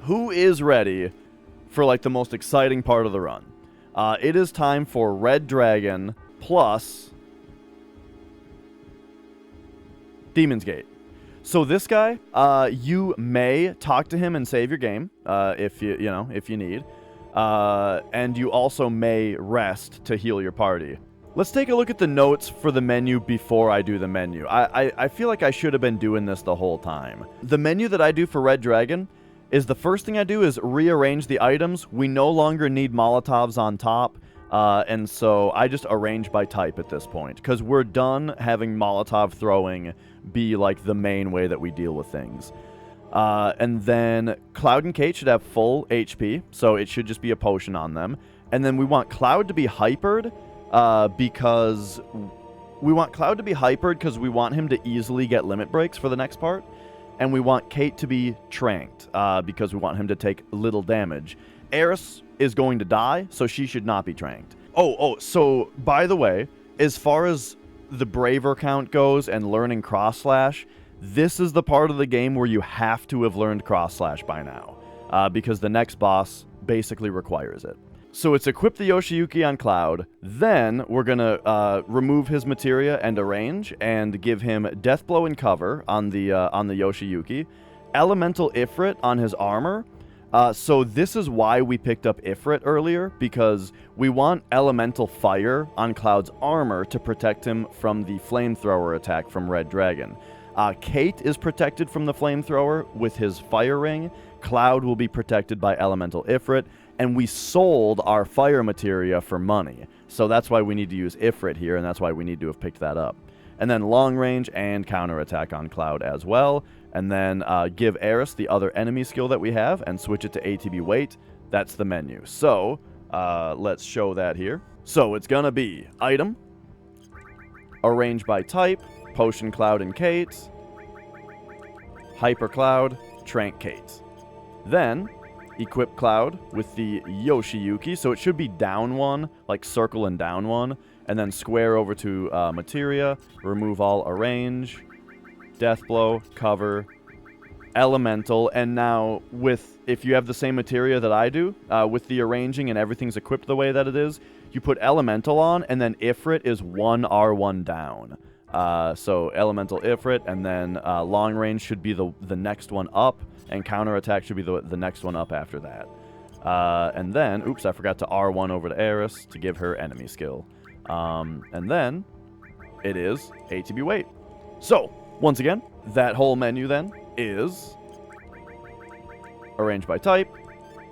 who is ready for like the most exciting part of the run? It is time for Red Dragon plus Demon's Gate. So this guy, you may talk to him and save your game, if you need, and you also may rest to heal your party. Let's take a look at the notes for the menu before I do the menu. I feel like I should have been doing this the whole time. The menu that I do for Red Dragon is the first thing I do is rearrange the items. We no longer need Molotovs on top, and so I just arrange by type at this point, because we're done having Molotov throwing be like the main way that we deal with things. And then Cloud and Kate should have full HP, so it should just be a potion on them. And then we want Cloud to be hypered, because we want him to easily get limit breaks for the next part. And we want Kate to be tranked, because we want him to take little damage. Eris is going to die, so she should not be tranked. So by the way, as far as the Braver count goes and learning Cross Slash, this is the part of the game where you have to have learned Cross Slash by now, because the next boss basically requires it. So it's equip the Yoshiyuki on Cloud, then we're going to remove his materia and arrange, and give him Death Blow and Cover on the Yoshiyuki, Elemental Ifrit on his armor. So this is why we picked up Ifrit earlier, because we want Elemental Fire on Cloud's armor to protect him from the Flamethrower attack from Red Dragon. Kate is protected from the Flamethrower with his Fire Ring. Cloud will be protected by Elemental Ifrit, and we sold our Fire Materia for money. So that's why we need to use Ifrit here, and that's why we need to have picked that up. And then Long Range and Counter Attack on Cloud as well. And then give Eris the other enemy skill that we have and switch it to ATB Weight. That's the menu. So let's show that here. So it's going to be Item, Arrange by Type, Potion Cloud and Kate, Hyper Cloud, Trank Kate. Then equip Cloud with the Yoshiyuki. So it should be down one, like circle and down one. And then square over to Materia, remove all Arrange, Death Blow, Cover, Elemental, and now if you have the same materia that I do, with the arranging and everything's equipped the way that it is, you put Elemental on, and then Ifrit is 1R1 down. So Elemental Ifrit, and then Long Range should be the next one up, and Counter Attack should be the next one up after that. And then, oops, I forgot to R1 over to Eris to give her enemy skill. And then it is ATB Weight. So, once again, that whole menu then is Arrange by Type,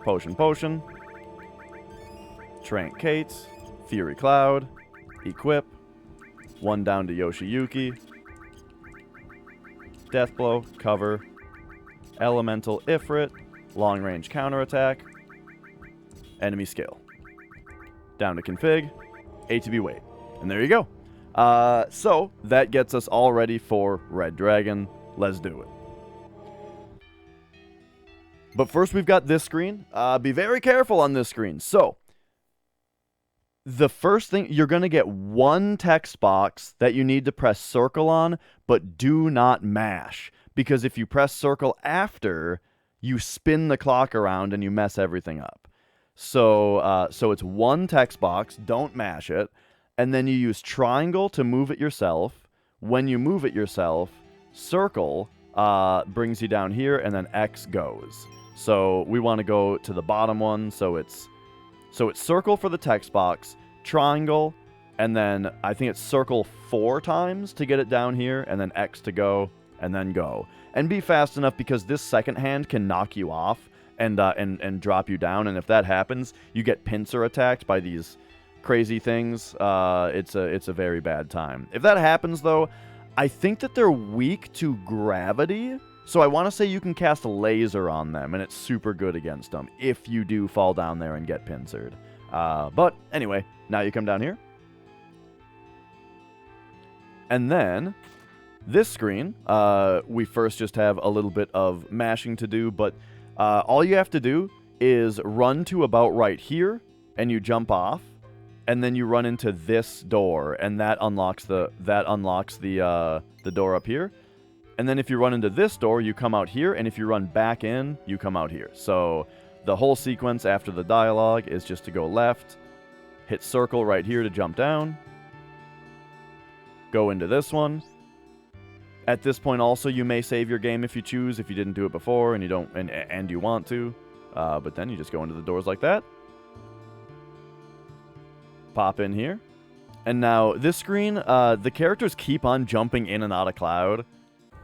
Potion, Trank Kate, Fury Cloud, Equip, one down to Yoshiyuki, Death Blow, Cover, Elemental Ifrit, Long Range Counterattack, Enemy Skill. Down to Config, ATB Weight. And there you go. So that gets us all ready for Red Dragon. Let's do it. But first we've got this screen. Be very careful on this screen. So the first thing, you're going to get one text box that you need to press circle on, but do not mash. Because if you press circle after, you spin the clock around and you mess everything up. So it's one text box, don't mash it. And then you use triangle to move it yourself. When you move it yourself, circle brings you down here, and then X goes. So we want to go to the bottom one. So it's circle for the text box, triangle, and then I think it's circle 4 times to get it down here, and then X to go, and then go. And be fast enough, because this second hand can knock you off and drop you down. And if that happens, you get pincer attacked by these crazy things. It's a very bad time. If that happens, though, I think that they're weak to gravity, so I want to say you can cast a laser on them, and it's super good against them if you do fall down there and get pincered. But anyway, now you come down here, and then this screen, we first just have a little bit of mashing to do, but all you have to do is run to about right here, and you jump off. And then you run into this door, and that unlocks the door up here. And then if you run into this door, you come out here, and if you run back in, you come out here. So the whole sequence after the dialogue is just to go left, hit circle right here to jump down, go into this one. At this point also, you may save your game if you choose, if you didn't do it before and you don't and you want to. But then you just go into the doors like that. Pop in here. And now this screen, the characters keep on jumping in and out of Cloud.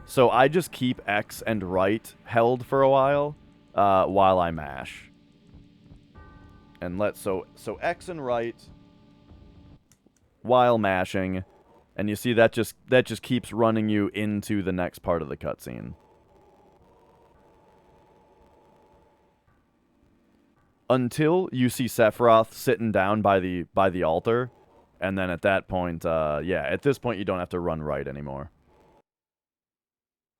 So I just keep X and right held for a while I mash. And so X and right while mashing, and you see that just keeps running you into the next part of the cutscene. Until you see Sephiroth sitting down by the altar, and then at that point, yeah, at this point you don't have to run right anymore.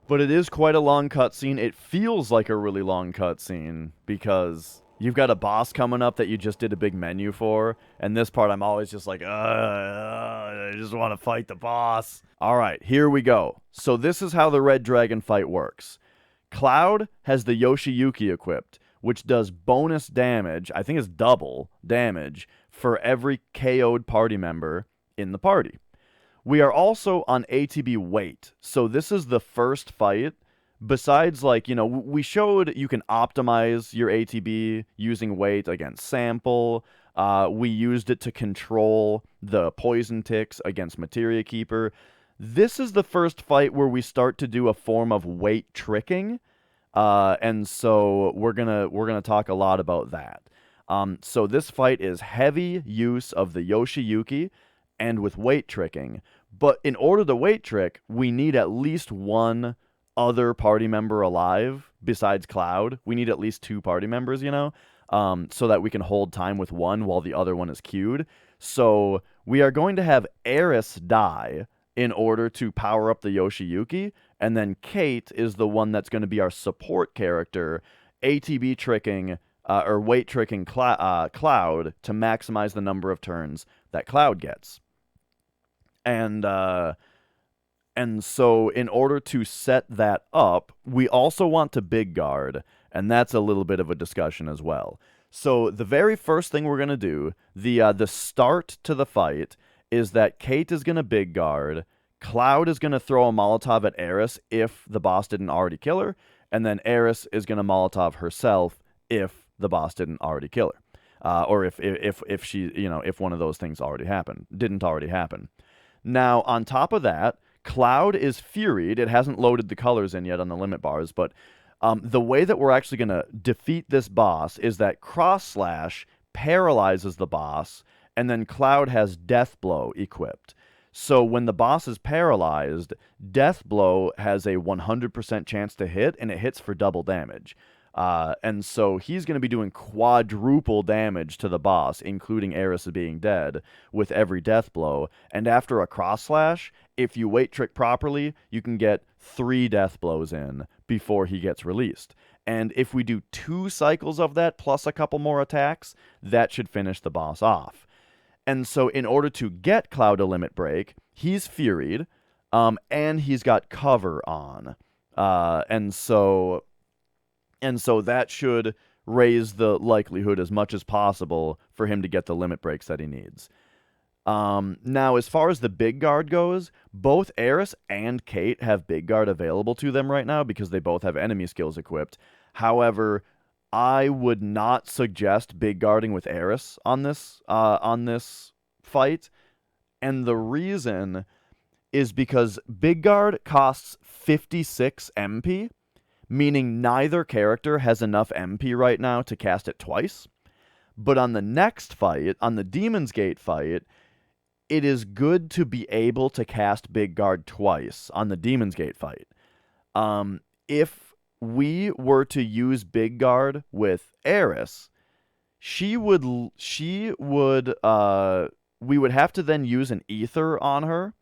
But it is quite a long cutscene. It feels like a really long cutscene because you've got a boss coming up that you just did a big menu for, and this part I'm always just like, I just want to fight the boss. All right, here we go. So this is how the Red Dragon fight works. Cloud has the Yoshiyuki equipped, which does bonus damage, I think it's double damage, for every KO'd party member in the party. We are also on ATB weight, so this is the first fight. Besides, like, you know, we showed you can optimize your ATB using weight against sample. We used it to control the poison ticks against Materia Keeper. This is the first fight where we start to do a form of weight tricking, and so we're gonna talk a lot about that. So this fight is heavy use of the Yoshiyuki and with weight tricking. But in order to weight trick, we need at least one other party member alive besides Cloud. We need at least 2 party members, you know, so that we can hold time with one while the other one is queued. So we are going to have Eris die in order to power up the Yoshiyuki, and then Kate is the one that's going to be our support character, ATB tricking or weight tricking Cloud to maximize the number of turns that Cloud gets. And so in order to set that up, we also want to big guard, and that's a little bit of a discussion as well. So the very first thing we're going to do, the start to the fight, is that Kate is going to big guard, Cloud is going to throw a Molotov at Eris if the boss didn't already kill her, and then Eris is going to Molotov herself if the boss didn't already kill her. Or if she, you know, if one of those things didn't already happen. Now, on top of that, Cloud is Furied. It hasn't loaded the colors in yet on the limit bars, but the way that we're actually going to defeat this boss is that Cross Slash paralyzes the boss, and then Cloud has Death Blow equipped. So when the boss is paralyzed, Death Blow has a 100% chance to hit, and it hits for double damage. And so he's going to be doing quadruple damage to the boss, including Eris being dead, with every death blow. And after a cross slash, if you weight trick properly, you can get 3 death blows in before he gets released. And if we do 2 cycles of that plus a couple more attacks, that should finish the boss off. And so in order to get Cloud a limit break, he's Furied, and he's got cover on. And so that should raise the likelihood as much as possible for him to get the limit breaks that he needs. Now, as far as the big guard goes, both Eris and Kate have big guard available to them right now because they both have enemy skills equipped. However, I would not suggest big guarding with Eris on this fight, and the reason is because big guard costs 56 MP. Meaning neither character has enough MP right now to cast it twice. But on the next fight, on the Demon's Gate fight, it is good to be able to cast Big Guard twice on the Demon's Gate fight. If we were to use Big Guard with Eris, we would have to then use an Ether on her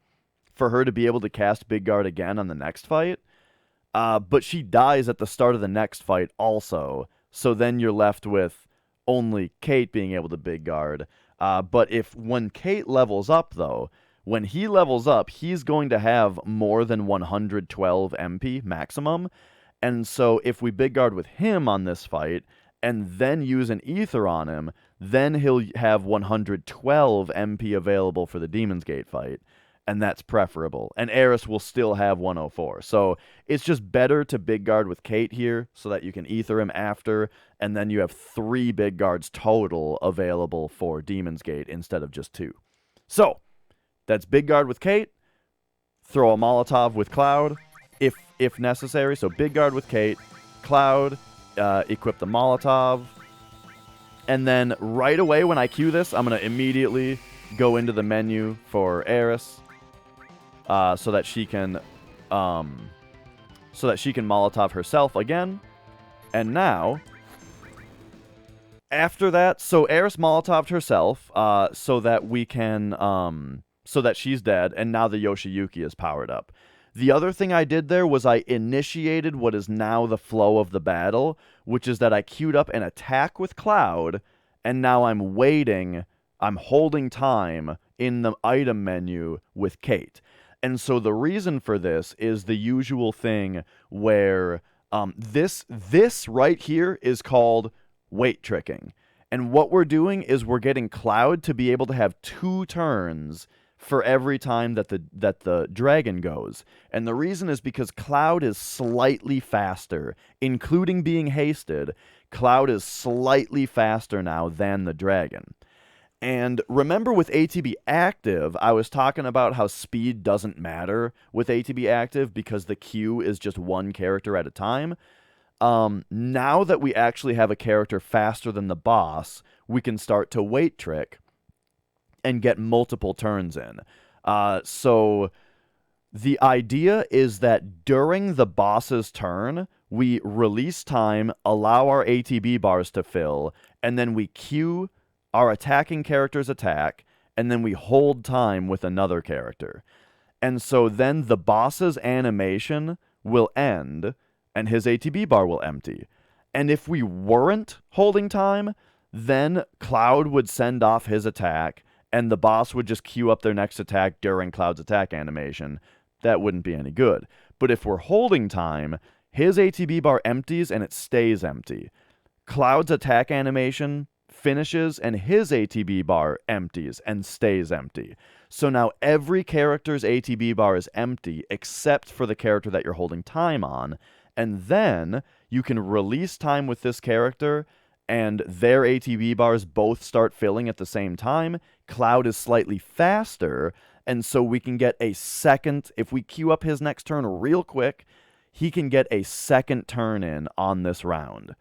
for her to be able to cast Big Guard again on the next fight. But she dies at the start of the next fight also, so then you're left with only Kate being able to big guard. But when Kate levels up, though, When he levels up, he's going to have more than 112 MP maximum. And so if we big guard with him on this fight and then use an ether on him, then he'll have 112 MP available for the Demon's Gate fight. And that's preferable. And Eris will still have 104. So it's just better to big guard with Kate here so that you can ether him after, and then you have 3 big guards total available for Demon's Gate instead of just 2. So that's big guard with Kate, throw a Molotov with Cloud if necessary. So big guard with Kate, Cloud, equip the Molotov, and then right away when I cue this, I'm going to immediately go into the menu for Eris. So that she can Molotov herself again. And now, after that, so Eris Molotoved herself, so that she's dead, and now the Yoshiyuki is powered up. The other thing I did there was I initiated what is now the flow of the battle, which is that I queued up an attack with Cloud, and now I'm holding time in the item menu with Kate. And so the reason for this is the usual thing where this right here is called weight tricking. And what we're doing is we're getting Cloud to be able to have 2 turns for every time that the dragon goes. And the reason is because Cloud is slightly faster, including being hasted. Cloud is slightly faster now than the dragon. And remember with ATB active, I was talking about how speed doesn't matter with ATB active because the queue is just 1 character at a time. Now that we actually have a character faster than the boss, we can start to weight trick and get multiple turns in. So the idea is that during the boss's turn, we release time, allow our ATB bars to fill, and then we queue our attacking character's attack, and then we hold time with another character. And so then the boss's animation will end, and his ATB bar will empty. And if we weren't holding time, then Cloud would send off his attack, and the boss would just queue up their next attack during Cloud's attack animation. That wouldn't be any good. But if we're holding time, his ATB bar empties and it stays empty. Cloud's attack animation finishes and his ATB bar empties and stays empty. So now every character's ATB bar is empty except for the character that you're holding time on, and then you can release time with this character and their ATB bars both start filling at the same time. Cloud is slightly faster, and so we can get a second, if we queue up his next turn real quick, he can get a second turn in on this round.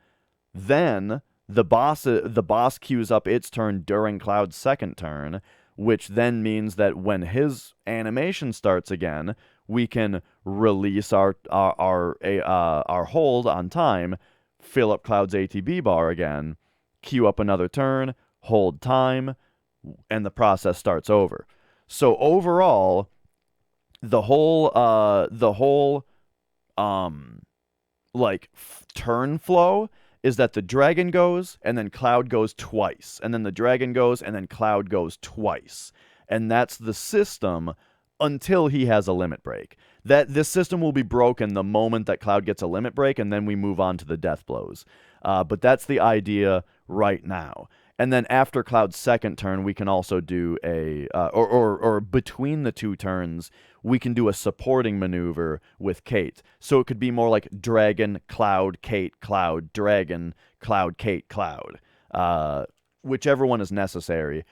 Then the boss queues up its turn during Cloud's second turn, which then means that when his animation starts again, we can release our hold on time, fill up Cloud's ATB bar again, queue up another turn, hold time, and the process starts over. So overall, the whole turn flow is that the dragon goes, and then Cloud goes twice, and then the dragon goes, and then Cloud goes twice. And that's the system until he has a limit break. This system will be broken the moment that Cloud gets a limit break, and then we move on to the death blows. But that's the idea right now. And then after Cloud's second turn, we can also do or between the 2 turns, we can do a supporting maneuver with Kate. So it could be more like Dragon, Cloud, Kate, Cloud, Dragon, Cloud, Kate, Cloud. Whichever one is necessary.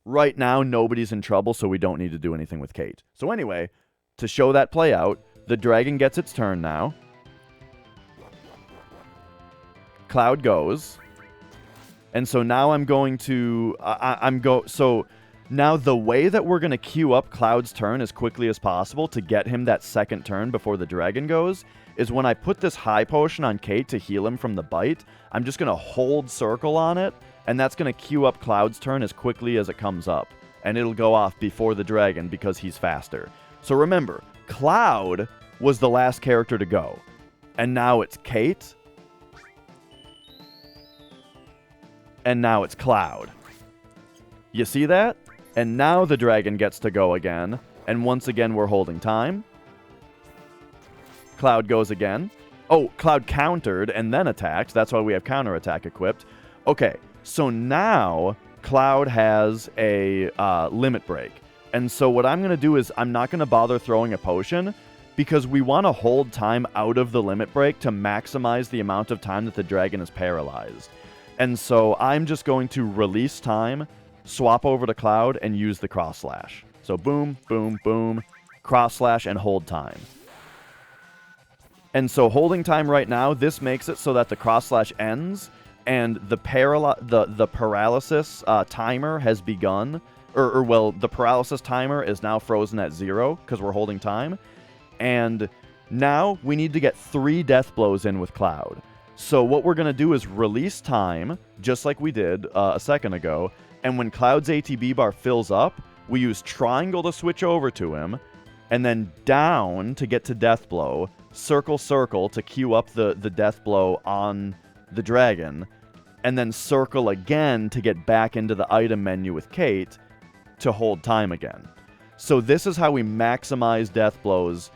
Right now, nobody's in trouble, so we don't need to do anything with Kate. So anyway, to show that play out, the dragon gets its turn now. Cloud goes. And so now I'm going to... So now the way that we're going to queue up Cloud's turn as quickly as possible to get him that second turn before the dragon goes is when I put this high potion on Kate to heal him from the bite, I'm just going to hold circle on it, and that's going to queue up Cloud's turn as quickly as it comes up. And it'll go off before the dragon because he's faster. So remember, Cloud was the last character to go. And now it's Kate. And now it's Cloud. You see that? And now the dragon gets to go again. And once again, we're holding time. Cloud goes again. Oh, Cloud countered and then attacked. That's why we have counterattack equipped. Okay, so now Cloud has a limit break. And so what I'm going to do is I'm not going to bother throwing a potion because we want to hold time out of the limit break to maximize the amount of time that the dragon is paralyzed. And so I'm just going to release time, swap over to Cloud, and use the cross slash. So boom, boom, boom, cross slash, and hold time. And so holding time right now, this makes it so that the cross slash ends, and the paralysis timer has begun. Well, the paralysis timer is now frozen at 0 because we're holding time. And now we need to get 3 death blows in with Cloud. So what we're going to do is release time, just like we did a second ago. And when Cloud's ATB bar fills up, we use triangle to switch over to him, and then down to get to death blow, circle, circle to queue up the death blow on the dragon, and then circle again to get back into the item menu with Kate to hold time again. So this is how we maximize death blows,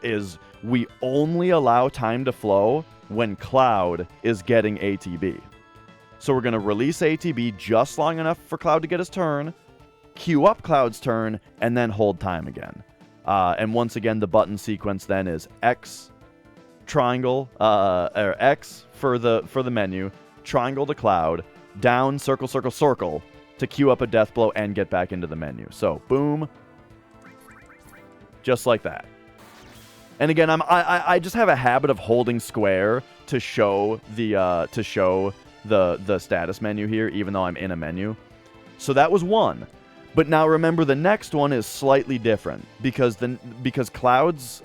is we only allow time to flow when Cloud is getting ATB. So we're going to release ATB just long enough for Cloud to get his turn, queue up Cloud's turn, and then hold time again. And once again, the button sequence then is X, triangle, or X for the menu, triangle to Cloud, down, circle, circle, circle to queue up a death blow and get back into the menu. So boom, just like that. And again, I just have a habit of holding square to show the status menu here, even though I'm in a menu. So that was one. But now remember, the next one is slightly different because Cloud's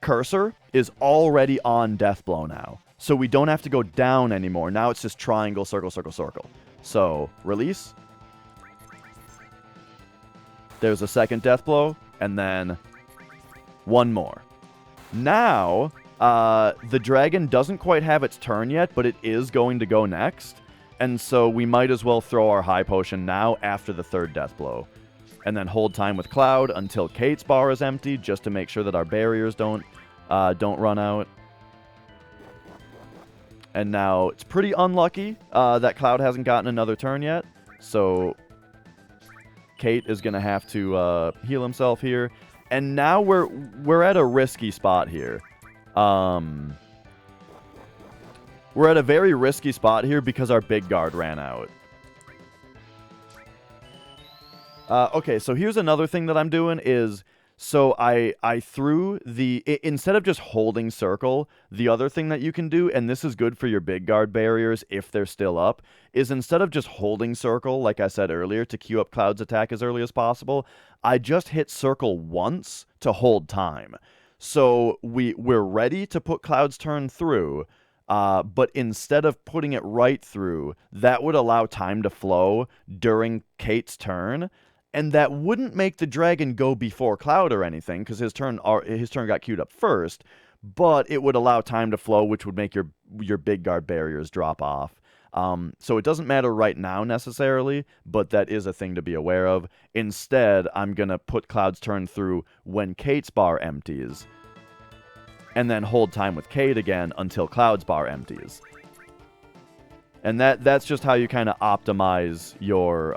cursor is already on Deathblow now. So we don't have to go down anymore. Now it's just triangle, circle, circle, circle. So release. There's a second Deathblow, and then one more. Now, the dragon doesn't quite have its turn yet, but it is going to go next. And so we might as well throw our high potion now after the third death blow. And then hold time with Cloud until Kate's bar is empty, just to make sure that our barriers don't run out. And now it's pretty unlucky that Cloud hasn't gotten another turn yet. So Kate is going to have to heal himself here. And now we're at a risky spot here. We're at a very risky spot here because our big guard ran out. Okay, so here's another thing that I'm doing is, so I threw instead of just holding circle, the other thing that you can do, and this is good for your big guard barriers if they're still up, is instead of just holding circle, like I said earlier, to queue up Cloud's attack as early as possible, I just hit circle once to hold time. So we're ready to put Cloud's turn through, but instead of putting it right through, that would allow time to flow during Kate's turn, and that wouldn't make the dragon go before Cloud or anything, because his turn got queued up first, but it would allow time to flow, which would make your big guard barriers drop off. So it doesn't matter right now necessarily, but that is a thing to be aware of. Instead, I'm going to put Cloud's turn through when Kate's bar empties, and then hold time with Kate again until Cloud's bar empties. And that's just how you kind of optimize your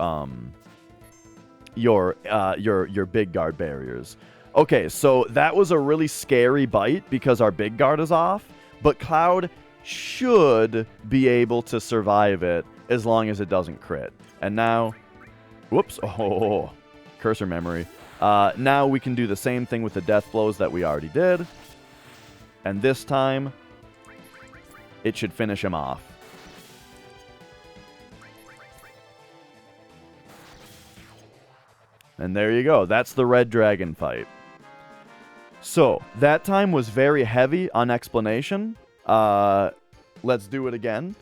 big guard barriers. Okay, so that was a really scary bite because our big guard is off, but Cloud should be able to survive it as long as it doesn't crit. And now, whoops, oh, cursor memory. Now we can do the same thing with the death blows that we already did. And this time, it should finish him off. And there you go. That's the red dragon fight. So, that time was very heavy on explanation. Let's do it again.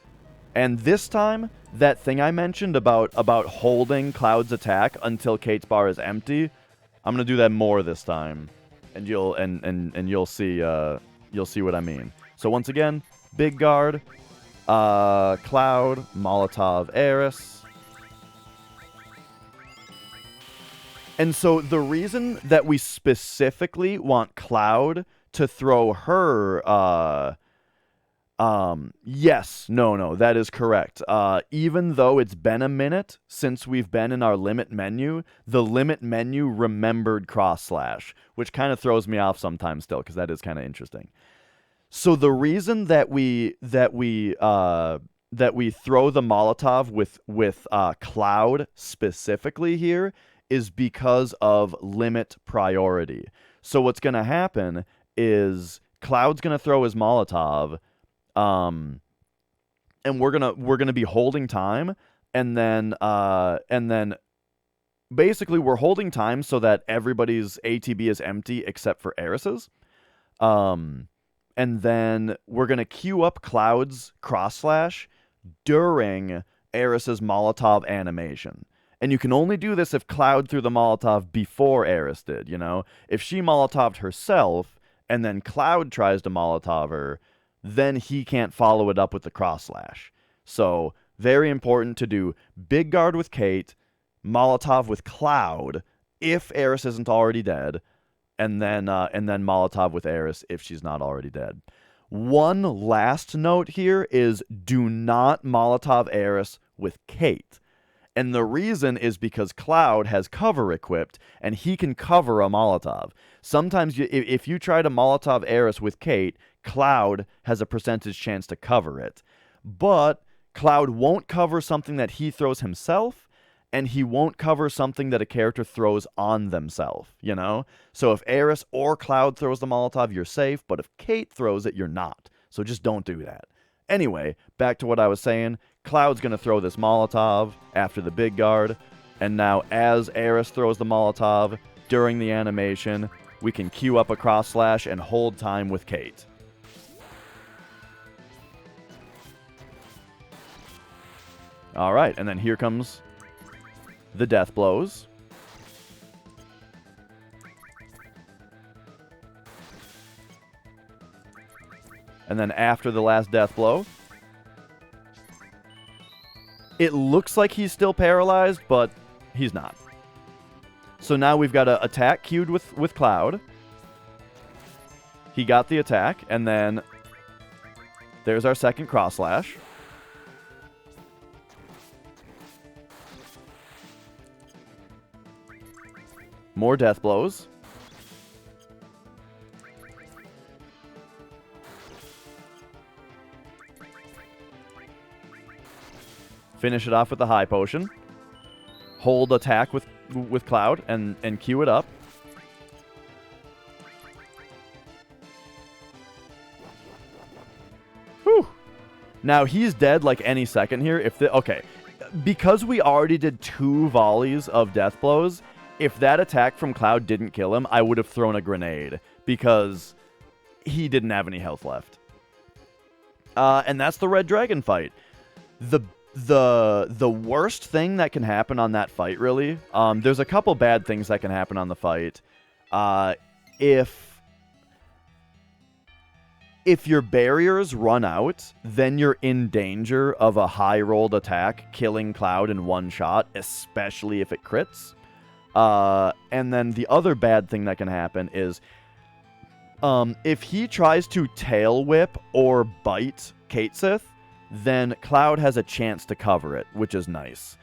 And this time, that thing I mentioned about holding Cloud's attack until Kate's bar is empty, I'm going to do that more this time. And you'll see what I mean. So once again, big guard, Cloud, Molotov, Eris, And so the reason that we specifically want Cloud to throw her, yes, no, that is correct. Even though it's been a minute since we've been in our limit menu, the limit menu remembered cross slash, which kind of throws me off sometimes still, because that is kind of interesting. So the reason that we throw the Molotov with Cloud specifically here is because of limit priority. So what's going to happen is Cloud's going to throw his Molotov, and we're gonna be holding time, and then basically we're holding time so that everybody's ATB is empty except for Eris's. And then we're gonna queue up Cloud's cross slash during Eris's Molotov animation. And you can only do this if Cloud threw the Molotov before Eris did, you know? If she Molotoved herself, and then Cloud tries to Molotov her, then he can't follow it up with the cross slash. So, very important to do Big Guard with Kate, Molotov with Cloud, if Eris isn't already dead, and then Molotov with Eris if she's not already dead. One last note here is do not Molotov Eris with Kate. And the reason is because Cloud has cover equipped, and he can cover a Molotov. Sometimes if you try to Molotov Eris with Kate, Cloud has a percentage chance to cover it. But Cloud won't cover something that he throws himself, and he won't cover something that a character throws on themselves, you know? So if Eris or Cloud throws the Molotov, you're safe, but if Kate throws it, you're not. So just don't do that. Anyway, back to what I was saying. Cloud's going to throw this Molotov after the Big Guard, and now as Eris throws the Molotov during the animation, we can queue up a cross slash and hold time with Kate. All right, and then here comes the death blows. And then after the last death blow, it looks like he's still paralyzed, but he's not. So now we've got an attack queued with Cloud. He got the attack, and then there's our second cross slash. More death blows. Finish it off with the high potion. Hold attack with Cloud and queue it up. Whew. Now he's dead like any second here. Okay, because we already did 2 volleys of death blows, if that attack from Cloud didn't kill him, I would have thrown a grenade because he didn't have any health left. And that's the Red Dragon fight. The worst thing that can happen on that fight, really, there's a couple bad things that can happen on the fight. If your barriers run out, then you're in danger of a high-rolled attack killing Cloud in one shot, especially if it crits. And then the other bad thing that can happen is if he tries to tail whip or bite Katesith, then Cloud has a chance to cover it, which is nice.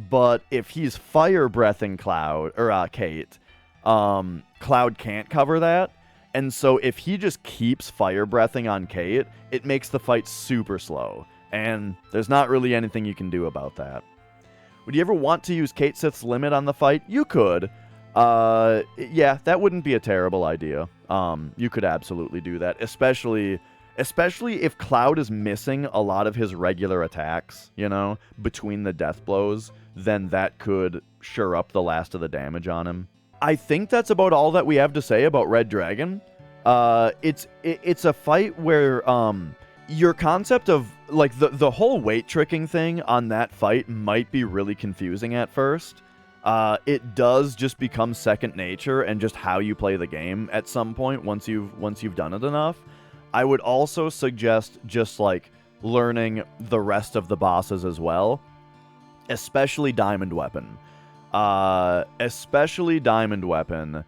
But if he's fire breathing Cloud or Kate, Cloud can't cover that. And so if he just keeps fire breathing on Kate, it makes the fight super slow. And there's not really anything you can do about that. Would you ever want to use Katesith's limit on the fight? You could. Yeah, that wouldn't be a terrible idea. You could absolutely do that, especially if Cloud is missing a lot of his regular attacks, you know, between the death blows, then that could sure up the last of the damage on him. I think that's about all that we have to say about Red Dragon. It's a fight where your concept of like the whole weight tricking thing on that fight might be really confusing at first. It does just become second nature and just how you play the game at some point once you've done it enough. I would also suggest just like learning the rest of the bosses as well, especially Diamond Weapon. especially Diamond Weapon,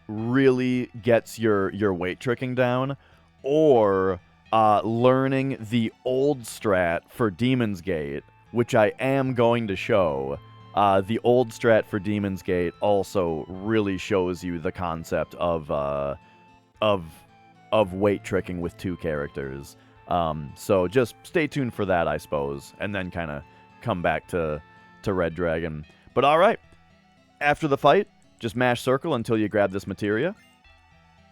really gets your weight tricking down, or learning the old strat for Demon's Gate, which I am going to show. The old strat for Demon's Gate also really shows you the concept of weight tricking with 2 characters. So just stay tuned for that, I suppose, and then kind of come back to Red Dragon. But all right, after the fight, just mash circle until you grab this materia,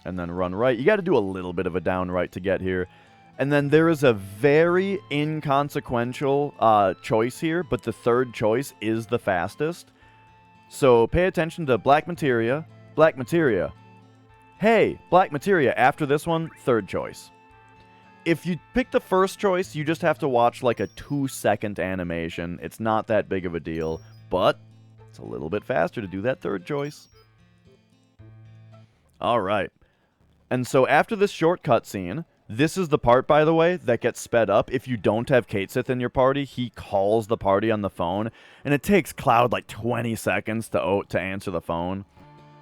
and then run right. You got to do a little bit of a down right to get here. And then there is a very inconsequential choice here, but the third choice is the fastest. So pay attention to black materia, black materia. Hey, black materia, after this one, third choice. If you pick the first choice, you just have to watch like a 2-second animation. It's not that big of a deal, but it's a little bit faster to do that third choice. All right. And so after this short cutscene, this is the part, by the way, that gets sped up. If you don't have Katesith in your party, he calls the party on the phone, and it takes Cloud like 20 seconds to answer the phone.